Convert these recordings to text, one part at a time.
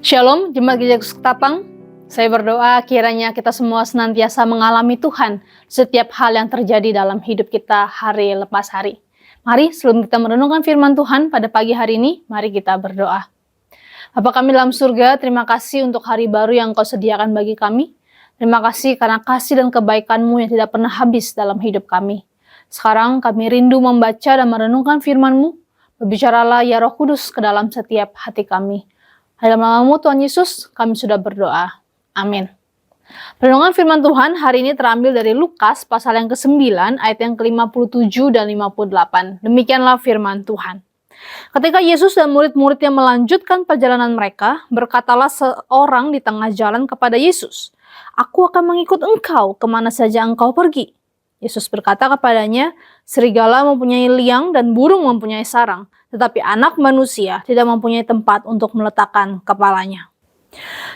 Shalom, Jemaat Gereja Yesus Ketapang. Saya berdoa kiranya kita semua senantiasa mengalami Tuhan setiap hal yang terjadi dalam hidup kita hari lepas hari. Mari sebelum kita merenungkan firman Tuhan pada pagi hari ini, mari kita berdoa. Bapa kami dalam surga, terima kasih untuk hari baru yang Kau sediakan bagi kami. Terima kasih karena kasih dan kebaikan-Mu yang tidak pernah habis dalam hidup kami. Sekarang kami rindu membaca dan merenungkan firman-Mu. Berbicaralah ya Roh Kudus ke dalam setiap hati kami. Dalam nama-Mu Tuhan Yesus, kami sudah berdoa. Amin. Renungan firman Tuhan hari ini terambil dari Lukas pasal yang ke-9 ayat yang ke-57 dan 58. Demikianlah firman Tuhan. Ketika Yesus dan murid-muridnya melanjutkan perjalanan mereka, berkatalah seorang di tengah jalan kepada Yesus, "Aku akan mengikut engkau kemana saja engkau pergi." Yesus berkata kepadanya, "Serigala mempunyai liang dan burung mempunyai sarang, tetapi anak manusia tidak mempunyai tempat untuk meletakkan kepalanya."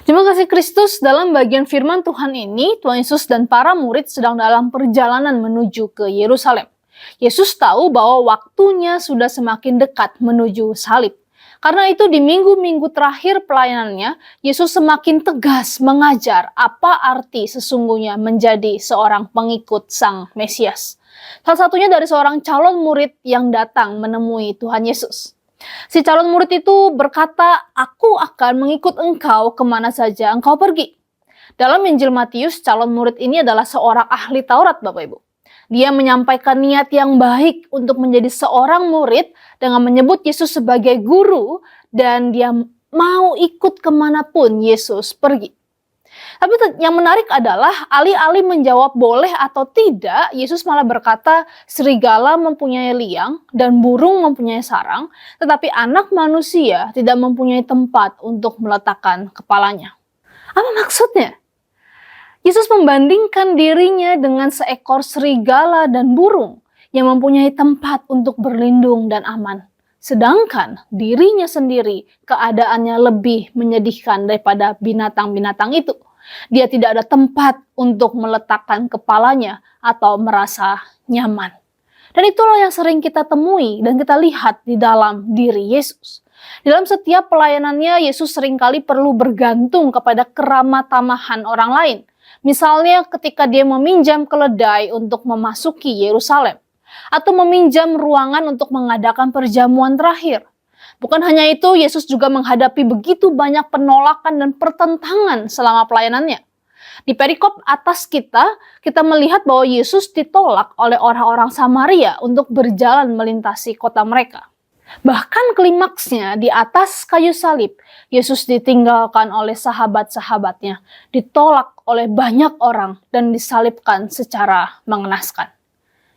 Jemaat kasih Kristus, dalam bagian firman Tuhan ini, Tuhan Yesus dan para murid sedang dalam perjalanan menuju ke Yerusalem. Yesus tahu bahwa waktunya sudah semakin dekat menuju salib. Karena itu di minggu-minggu terakhir pelayanannya, Yesus semakin tegas mengajar apa arti sesungguhnya menjadi seorang pengikut Sang Mesias. Salah satunya dari seorang calon murid yang datang menemui Tuhan Yesus. Si calon murid itu berkata, "Aku akan mengikut engkau kemana saja engkau pergi." Dalam Injil Matius, calon murid ini adalah seorang ahli Taurat, Bapak Ibu. Dia menyampaikan niat yang baik untuk menjadi seorang murid dengan menyebut Yesus sebagai guru dan dia mau ikut kemanapun Yesus pergi. Tapi yang menarik adalah alih-alih menjawab boleh atau tidak, Yesus malah berkata serigala mempunyai liang dan burung mempunyai sarang, tetapi anak manusia tidak mempunyai tempat untuk meletakkan kepalanya. Apa maksudnya? Yesus membandingkan dirinya dengan seekor serigala dan burung yang mempunyai tempat untuk berlindung dan aman. Sedangkan dirinya sendiri keadaannya lebih menyedihkan daripada binatang-binatang itu. Dia tidak ada tempat untuk meletakkan kepalanya atau merasa nyaman. Dan itulah yang sering kita temui dan kita lihat di dalam diri Yesus. Dalam setiap pelayanannya, Yesus seringkali perlu bergantung kepada keramatamahan orang lain. Misalnya ketika dia meminjam keledai untuk memasuki Yerusalem, atau meminjam ruangan untuk mengadakan perjamuan terakhir. Bukan hanya itu, Yesus juga menghadapi begitu banyak penolakan dan pertentangan selama pelayanannya. Di perikop atas kita melihat bahwa Yesus ditolak oleh orang-orang Samaria untuk berjalan melintasi kota mereka. Bahkan klimaksnya di atas kayu salib, Yesus ditinggalkan oleh sahabat-sahabatnya, ditolak oleh banyak orang dan disalibkan secara mengenaskan.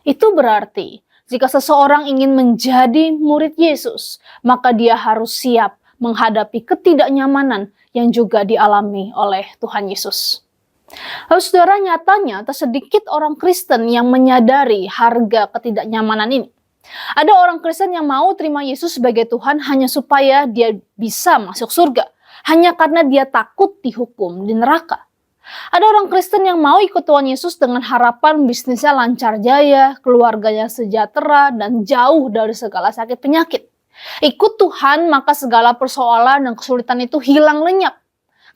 Itu berarti jika seseorang ingin menjadi murid Yesus, maka dia harus siap menghadapi ketidaknyamanan yang juga dialami oleh Tuhan Yesus. Lalu saudara, nyatanya tak sedikit orang Kristen yang menyadari harga ketidaknyamanan ini. Ada orang Kristen yang mau terima Yesus sebagai Tuhan hanya supaya dia bisa masuk surga, hanya karena dia takut dihukum di neraka. Ada orang Kristen yang mau ikut Tuhan Yesus dengan harapan bisnisnya lancar jaya, keluarganya sejahtera, dan jauh dari segala sakit penyakit. Ikut Tuhan, maka segala persoalan dan kesulitan itu hilang lenyap.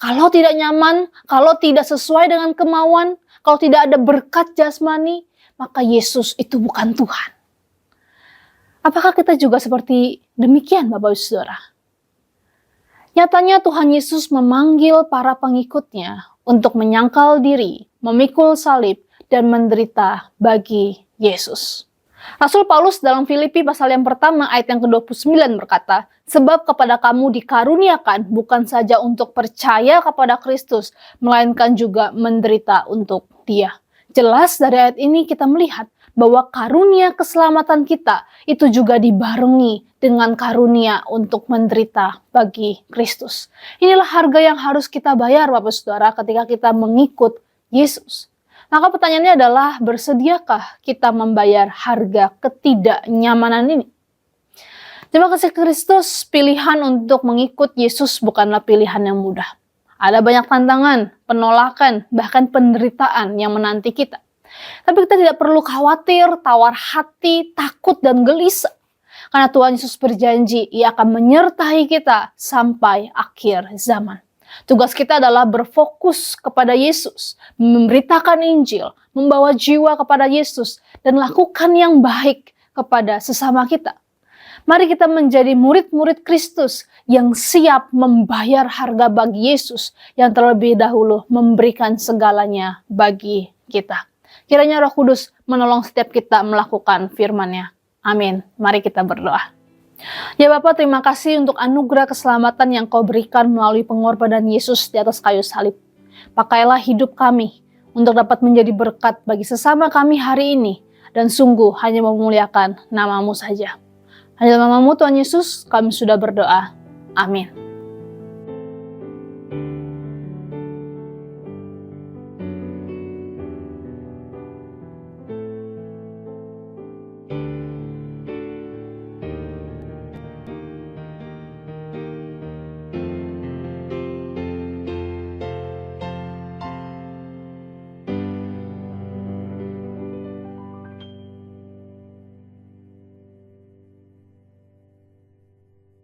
Kalau tidak nyaman, kalau tidak sesuai dengan kemauan, kalau tidak ada berkat jasmani, maka Yesus itu bukan Tuhan. Apakah kita juga seperti demikian, Bapak Ibu Saudara? Nyatanya Tuhan Yesus memanggil para pengikutnya untuk menyangkal diri, memikul salib, dan menderita bagi Yesus. Rasul Paulus dalam Filipi pasal yang pertama ayat yang ke-29 berkata, "Sebab kepada kamu dikaruniakan bukan saja untuk percaya kepada Kristus, melainkan juga menderita untuk Dia." Jelas dari ayat ini kita melihat bahwa karunia keselamatan kita itu juga dibarengi dengan karunia untuk menderita bagi Kristus. Inilah harga yang harus kita bayar, Bapak Saudara, ketika kita mengikut Yesus. Maka pertanyaannya adalah, bersediakah kita membayar harga ketidaknyamanan ini? Terima kasih Kristus, pilihan untuk mengikut Yesus bukanlah pilihan yang mudah. Ada banyak tantangan, penolakan, bahkan penderitaan yang menanti kita. Tapi kita tidak perlu khawatir, tawar hati, takut, dan gelisah. Karena Tuhan Yesus berjanji, Ia akan menyertai kita sampai akhir zaman. Tugas kita adalah berfokus kepada Yesus, memberitakan Injil, membawa jiwa kepada Yesus, dan lakukan yang baik kepada sesama kita. Mari kita menjadi murid-murid Kristus yang siap membayar harga bagi Yesus yang terlebih dahulu memberikan segalanya bagi kita. Kiranya Roh Kudus menolong setiap kita melakukan firman-Nya. Amin. Mari kita berdoa. Ya Bapa, terima kasih untuk anugerah keselamatan yang Kau berikan melalui pengorbanan Yesus di atas kayu salib. Pakailah hidup kami untuk dapat menjadi berkat bagi sesama kami hari ini, dan sungguh hanya memuliakan nama-Mu saja. Hanya dalam nama-Mu Tuhan Yesus kami sudah berdoa. Amin.